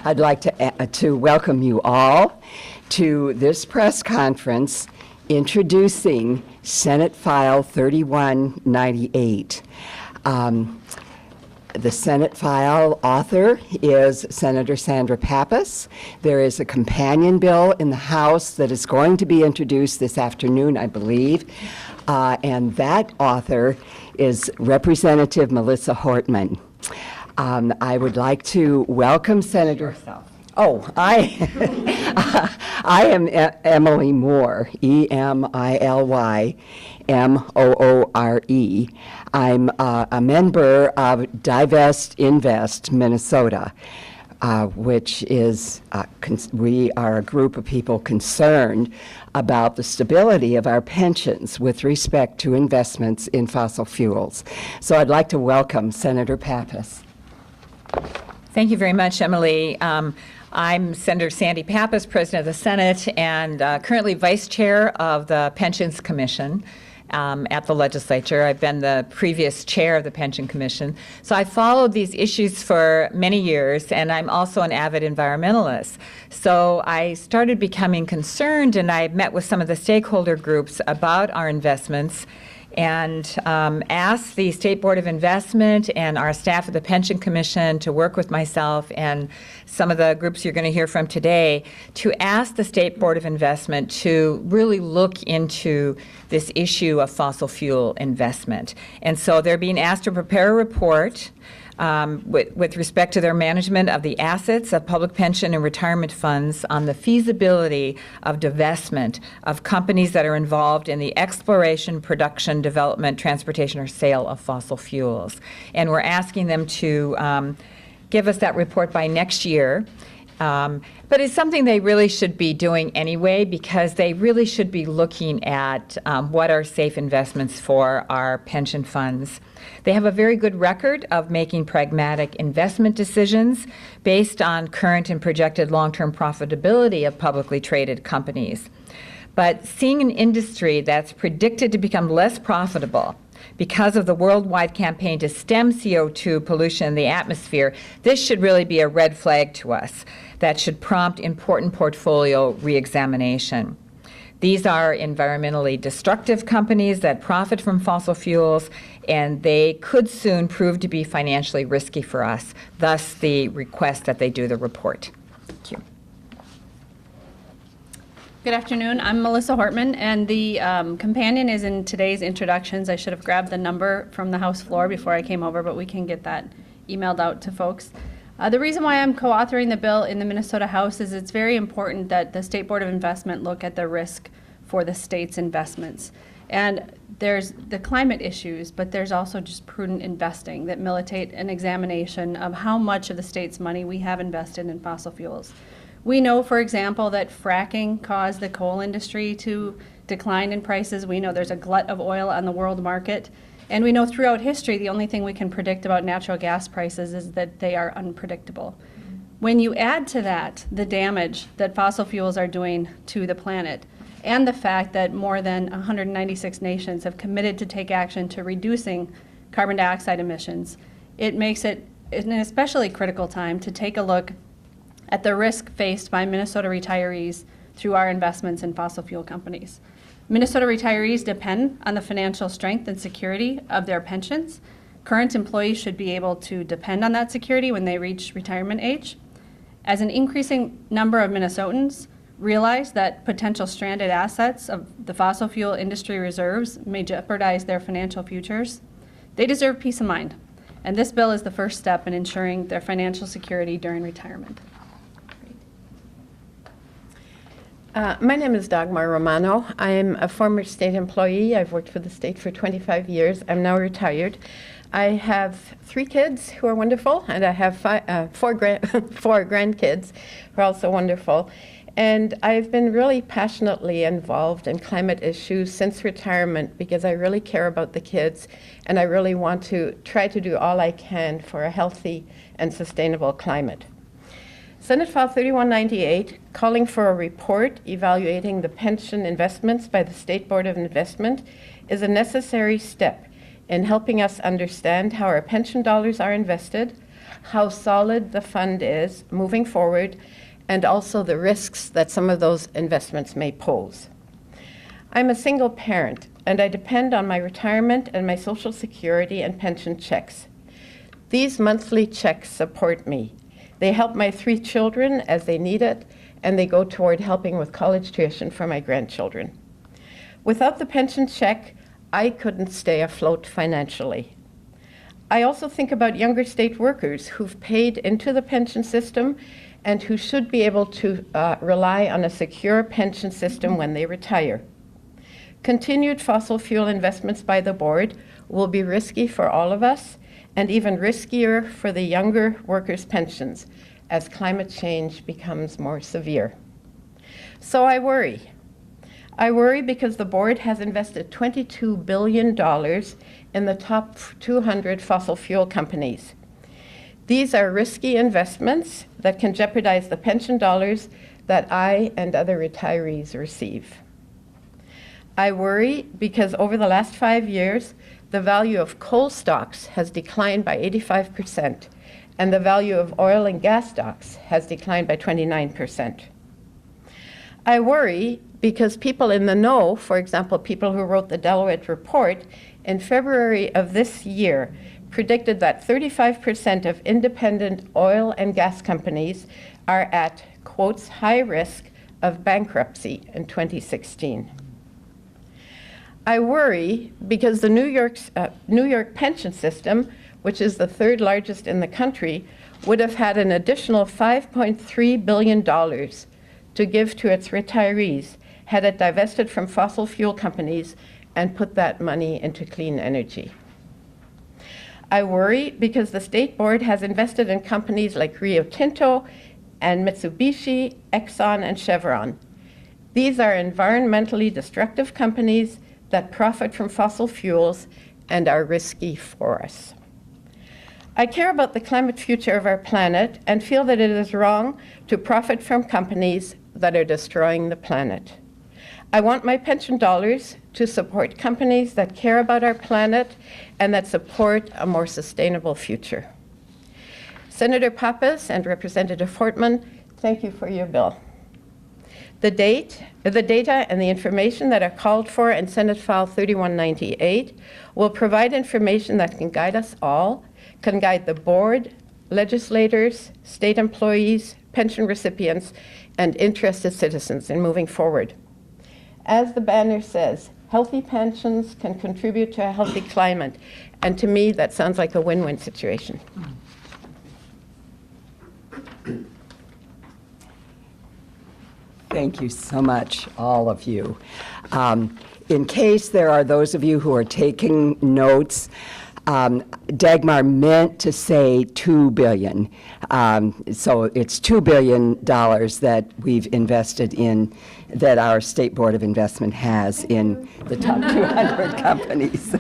I'd like to welcome you all to this press conference introducing Senate File 3198. The Senate file author is Senator Sandy Pappas. There is a companion bill in the House that is going to be introduced this afternoon, I believe, and that author is Representative Melissa Hortman. I would like to welcome Senator. Oh, I am Emily Moore, Emily Moore. I'm a member of Divest-Invest Minnesota, which is, we are a group of people concerned about the stability of our pensions with respect to investments in fossil fuels. So I'd like to welcome Senator Pappas. Thank you very much, Emily. I'm Senator Sandy Pappas, President of the Senate, and currently Vice Chair of the Pensions Commission at the legislature. I've been the previous chair of the Pension Commission. So I followed these issues for many years, and I'm also an avid environmentalist. So I started becoming concerned, and I met with some of the stakeholder groups about our investments and asked the State Board of Investment and our staff at the Pension Commission to work with myself and some of the groups you're going to hear from today to ask the State Board of Investment to really look into this issue of fossil fuel investment. And so they're being asked to prepare a report with respect to their management of the assets of public pension and retirement funds on the feasibility of divestment of companies that are involved in the exploration, production, development, transportation, or sale of fossil fuels. And we're asking them to give us that report by next year. But it's something they really should be doing anyway, because they really should be looking at what are safe investments for our pension funds. They have a very good record of making pragmatic investment decisions based on current and projected long-term profitability of publicly traded companies. But seeing an industry that's predicted to become less profitable because of the worldwide campaign to stem CO2 pollution in the atmosphere, this should really be a red flag to us that should prompt important portfolio reexamination. These are environmentally destructive companies that profit from fossil fuels, and they could soon prove to be financially risky for us, thus the request that they do the report. Thank you. Good afternoon. I'm Melissa Hortman, and the companion is in today's introductions. I should have grabbed the number from the House floor before I came over, but we can get that emailed out to folks. The reason why I'm co-authoring the bill in the Minnesota House is it's very important that the State Board of Investment look at the risk for the state's investments. And there's the climate issues, but there's also just prudent investing that militate an examination of how much of the state's money we have invested in fossil fuels. We know, for example, that fracking caused the coal industry to decline in prices. We know there's a glut of oil on the world market. And we know throughout history, the only thing we can predict about natural gas prices is that they are unpredictable. When you add to that the damage that fossil fuels are doing to the planet, and the fact that more than 196 nations have committed to take action to reducing carbon dioxide emissions, it makes it an especially critical time to take a look at the risk faced by Minnesota retirees through our investments in fossil fuel companies. Minnesota retirees depend on the financial strength and security of their pensions. Current employees should be able to depend on that security when they reach retirement age. As an increasing number of Minnesotans realize that potential stranded assets of the fossil fuel industry reserves may jeopardize their financial futures, they deserve peace of mind. And this bill is the first step in ensuring their financial security during retirement. My name is Dagmar Romano. I'm a former state employee. I've worked for the state for 25 years. I'm now retired. I have 3 kids who are wonderful, and I have 4 grandkids who are also wonderful. And I've been really passionately involved in climate issues since retirement because I really care about the kids, and I really want to try to do all I can for a healthy and sustainable climate. Senate File 3198, calling for a report evaluating the pension investments by the State Board of Investment, is a necessary step in helping us understand how our pension dollars are invested, how solid the fund is moving forward, and also the risks that some of those investments may pose. I'm a single parent, and I depend on my retirement and my Social Security and pension checks. These monthly checks support me. They help my 3 children as they need it, and they go toward helping with college tuition for my grandchildren. Without the pension check, I couldn't stay afloat financially. I also think about younger state workers who've paid into the pension system and who should be able to rely on a secure pension system when they retire. Continued fossil fuel investments by the board will be risky for all of us, and even riskier for the younger workers' pensions as climate change becomes more severe. So I worry. I worry because the board has invested $22 billion in the top 200 fossil fuel companies. These are risky investments that can jeopardize the pension dollars that I and other retirees receive. I worry because over the last 5 years, the value of coal stocks has declined by 85%, and the value of oil and gas stocks has declined by 29%. I worry because people in the know, for example, people who wrote the Deloitte report, in February of this year, predicted that 35% of independent oil and gas companies are at, quotes, high risk of bankruptcy in 2016. I worry because the New York pension system, which is the 3rd largest in the country, would have had an additional $5.3 billion to give to its retirees had it divested from fossil fuel companies and put that money into clean energy. I worry because the state board has invested in companies like Rio Tinto and Mitsubishi, Exxon, and Chevron. These are environmentally destructive companies that profit from fossil fuels and are risky for us. I care about the climate future of our planet and feel that it is wrong to profit from companies that are destroying the planet. I want my pension dollars to support companies that care about our planet and that support a more sustainable future. Senator Pappas and Representative Hortman, thank you for your bill. The data and the information that are called for in Senate File 3198 will provide information that can guide us all, can guide the board, legislators, state employees, pension recipients, and interested citizens in moving forward. As the banner says, healthy pensions can contribute to a healthy climate, and to me that sounds like a win-win situation. Thank you so much, all of you. In case there are those of you who are taking notes, Dagmar meant to say $2 billion. So it's $2 billion that we've invested in, that our State Board of Investment has in the top 200 companies.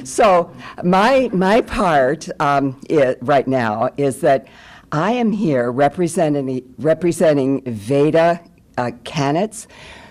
So my part right now is that I am here representing Veda Candee,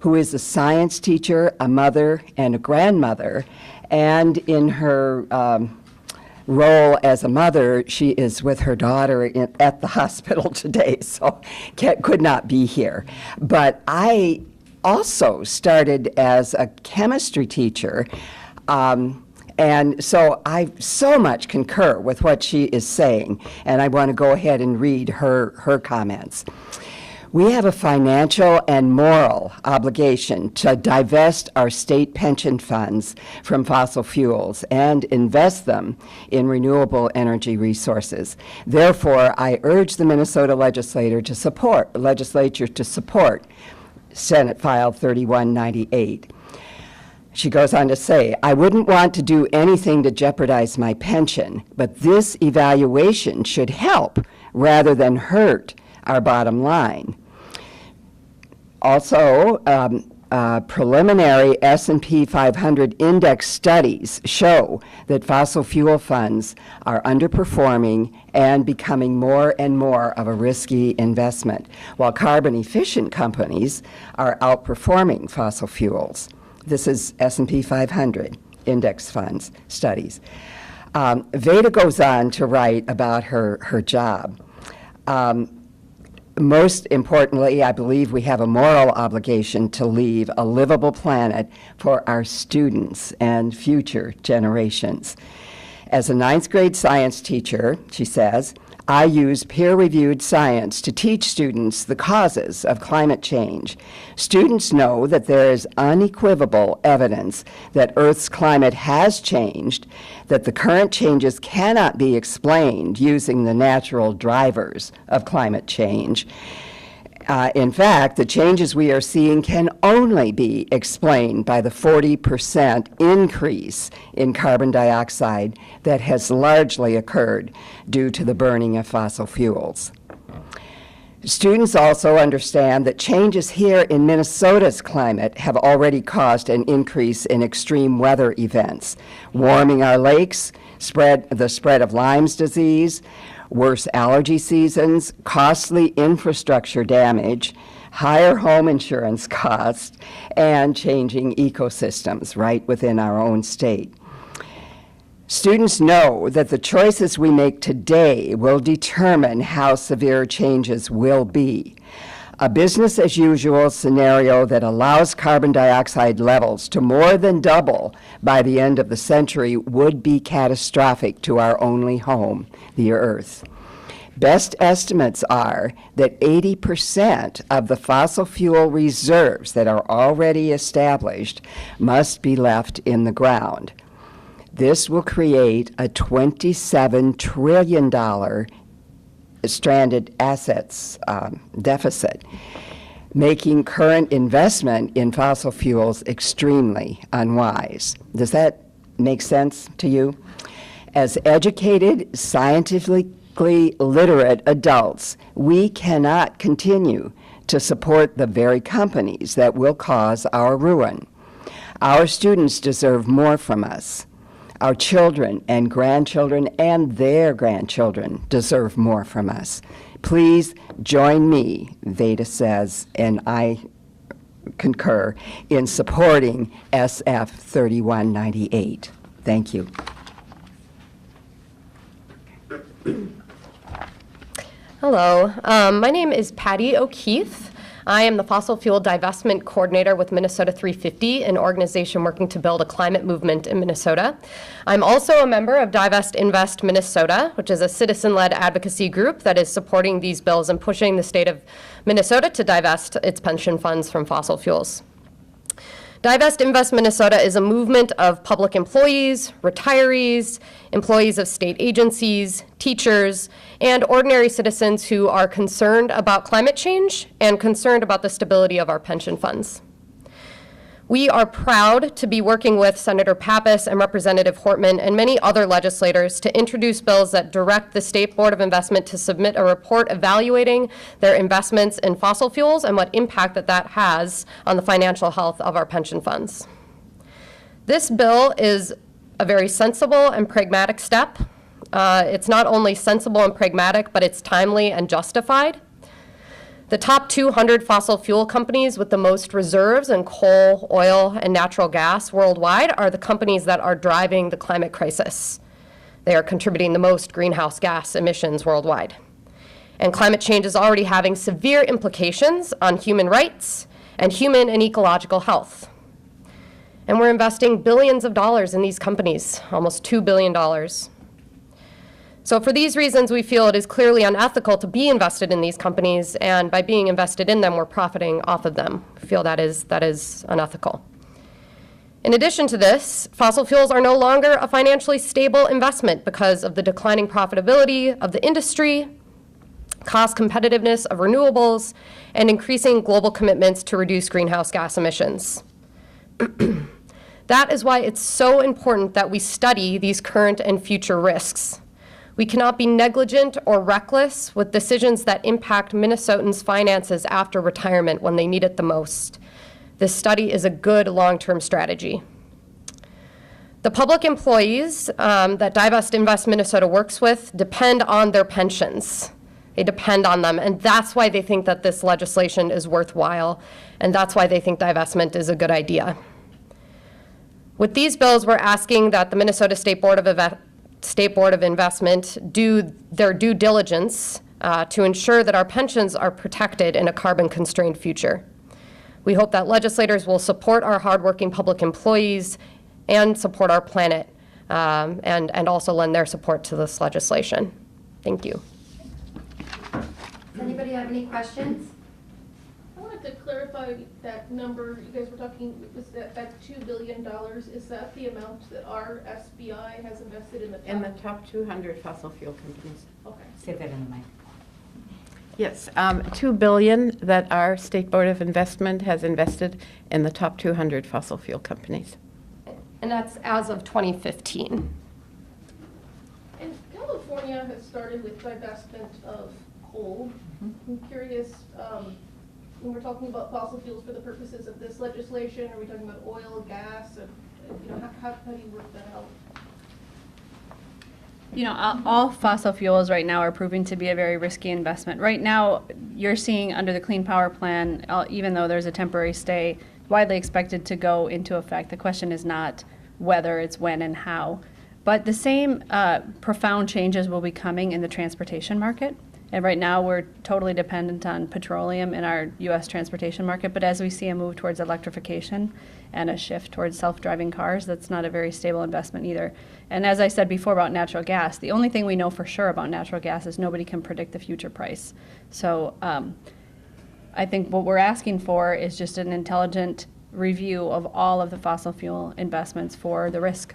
who is a science teacher, a mother, and a grandmother. And in her role as a mother, she is with her daughter at the hospital today, so could not be here. But I also started as a chemistry teacher, and so I so much concur with what she is saying, and I want to go ahead and read her comments. We have a financial and moral obligation to divest our state pension funds from fossil fuels and invest them in renewable energy resources. Therefore, I urge the Minnesota legislature to support Senate File 3198. She goes on to say, I wouldn't want to do anything to jeopardize my pension, but this evaluation should help rather than hurt our bottom line. Also, preliminary S&P 500 index studies show that fossil fuel funds are underperforming and becoming more and more of a risky investment, while carbon-efficient companies are outperforming fossil fuels. This is S&P 500 index funds studies. Veda goes on to write about her job. Most importantly, I believe we have a moral obligation to leave a livable planet for our students and future generations. As a ninth grade science teacher, she says, I use peer-reviewed science to teach students the causes of climate change. Students know that there is unequivocal evidence that Earth's climate has changed, that the current changes cannot be explained using the natural drivers of climate change. In fact, the changes we are seeing can only be explained by the 40% increase in carbon dioxide that has largely occurred due to the burning of fossil fuels. Students also understand that changes here in Minnesota's climate have already caused an increase in extreme weather events, warming our lakes, the spread of Lyme's disease, worse allergy seasons, costly infrastructure damage, higher home insurance costs, and changing ecosystems right within our own state. Students know that the choices we make today will determine how severe changes will be. A business-as-usual scenario that allows carbon dioxide levels to more than double by the end of the century would be catastrophic to our only home, the Earth. Best estimates are that 80% of the fossil fuel reserves that are already established must be left in the ground. This will create a $27 trillion stranded assets deficit, making current investment in fossil fuels extremely unwise. Does that make sense to you? As educated, scientifically literate adults, we cannot continue to support the very companies that will cause our ruin. Our students deserve more from us. Our children and grandchildren and their grandchildren deserve more from us. Please join me, Veda says, and I concur, in supporting SF 3198. Thank you. Hello, my name is Patio Keith. I am the Fossil Fuel Divestment Coordinator with Minnesota 350, an organization working to build a climate movement in Minnesota. I'm also a member of Divest-Invest Minnesota, which is a citizen-led advocacy group that is supporting these bills and pushing the state of Minnesota to divest its pension funds from fossil fuels. Divest-Invest Minnesota is a movement of public employees, retirees, employees of state agencies, teachers, and ordinary citizens who are concerned about climate change and concerned about the stability of our pension funds. We are proud to be working with Senator Pappas and Representative Hortman and many other legislators to introduce bills that direct the State Board of Investment to submit a report evaluating their investments in fossil fuels and what impact that has on the financial health of our pension funds. This bill is a very sensible and pragmatic step. It's not only sensible and pragmatic, but it's timely and justified. The top 200 fossil fuel companies with the most reserves in coal, oil, and natural gas worldwide are the companies that are driving the climate crisis. They are contributing the most greenhouse gas emissions worldwide. And climate change is already having severe implications on human rights and human and ecological health. And we're investing billions of dollars in these companies, almost $2 billion. So for these reasons, we feel it is clearly unethical to be invested in these companies, and by being invested in them, we're profiting off of them. We feel that is unethical. In addition to this, fossil fuels are no longer a financially stable investment because of the declining profitability of the industry, cost competitiveness of renewables, and increasing global commitments to reduce greenhouse gas emissions. That is why it's so important that we study these current and future risks. We cannot be negligent or reckless with decisions that impact Minnesotans' finances after retirement when they need it the most. This study is a good long-term strategy. The public employees that Divest-Invest Minnesota works with depend on their pensions. They depend on them, and that's why they think that this legislation is worthwhile, and that's why they think divestment is a good idea. With these bills, we're asking that the Minnesota State Board of State Board of Investment do their due diligence to ensure that our pensions are protected in a carbon-constrained future. We hope that legislators will support our hardworking public employees and support our planet, and also lend their support to this legislation. Thank you. Does anybody have any questions? I wanted to clarify that number you guys were talking, was that $2 billion, is that the amount that our SBI has invested in the top? In the top 200 fossil fuel companies. Okay. Say that in the mic. Yes, $2 billion that our State Board of Investment has invested in the top 200 fossil fuel companies. And that's as of 2015. And California has started with divestment of coal. I'm curious, when we're talking about fossil fuels for the purposes of this legislation, are we talking about oil, gas, and, how do you work that out? All fossil fuels right now are proving to be a very risky investment. Right now, you're seeing under the Clean Power Plan, even though there's a temporary stay, widely expected to go into effect. The question is not whether, it's when and how. But the same profound changes will be coming in the transportation market. And right now, we're totally dependent on petroleum in our U.S. transportation market. But as we see a move towards electrification and a shift towards self-driving cars, that's not a very stable investment either. And as I said before about natural gas, the only thing we know for sure about natural gas is nobody can predict the future price. So I think what we're asking for is just an intelligent review of all of the fossil fuel investments for the risk.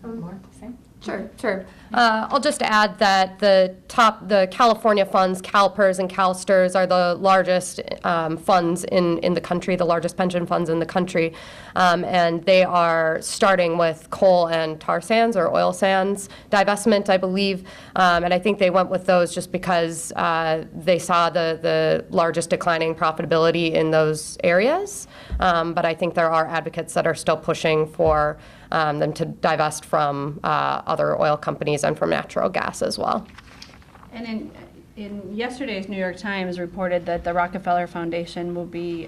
More? Same? Sure. I'll just add that the California funds, CalPERS and CalSTRS, are the largest funds in the country, the largest pension funds in the country. And they are starting with coal and tar sands or oil sands divestment, I believe. And I think they went with those just because they saw the largest declining profitability in those areas. But I think there are advocates that are still pushing for them to divest from other oil companies and from natural gas as well. And in yesterday's New York Times reported that the Rockefeller Foundation will be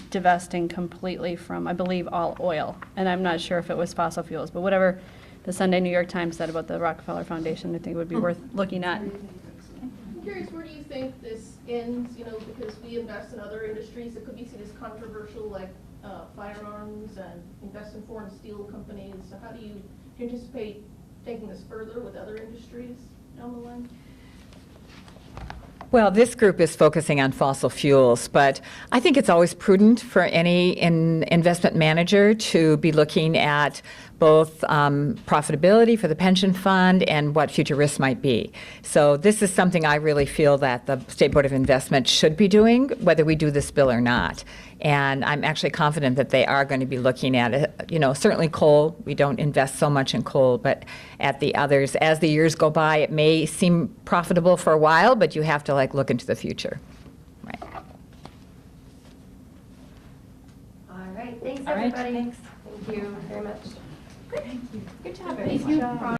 divesting completely from, I believe, all oil. And I'm not sure if it was fossil fuels, but whatever the Sunday New York Times said about the Rockefeller Foundation, I think would be worth looking at. I'm curious, where do you think this ends, because we invest in other industries that could be seen as controversial, like firearms and invest in foreign steel companies. So how do you anticipate taking this further with other industries down the line? Well, this group is focusing on fossil fuels, but I think it's always prudent for any investment manager to be looking at both profitability for the pension fund and what future risks might be. So this is something I really feel that the State Board of Investment should be doing, whether we do this bill or not. And I'm actually confident that they are going to be looking at it. Certainly coal, we don't invest so much in coal, but at the others, as the years go by, it may seem profitable for a while, but you have to look into the future. Right. All right, thanks All right, everybody. thanks. Thank you very much. Good job. Thank you.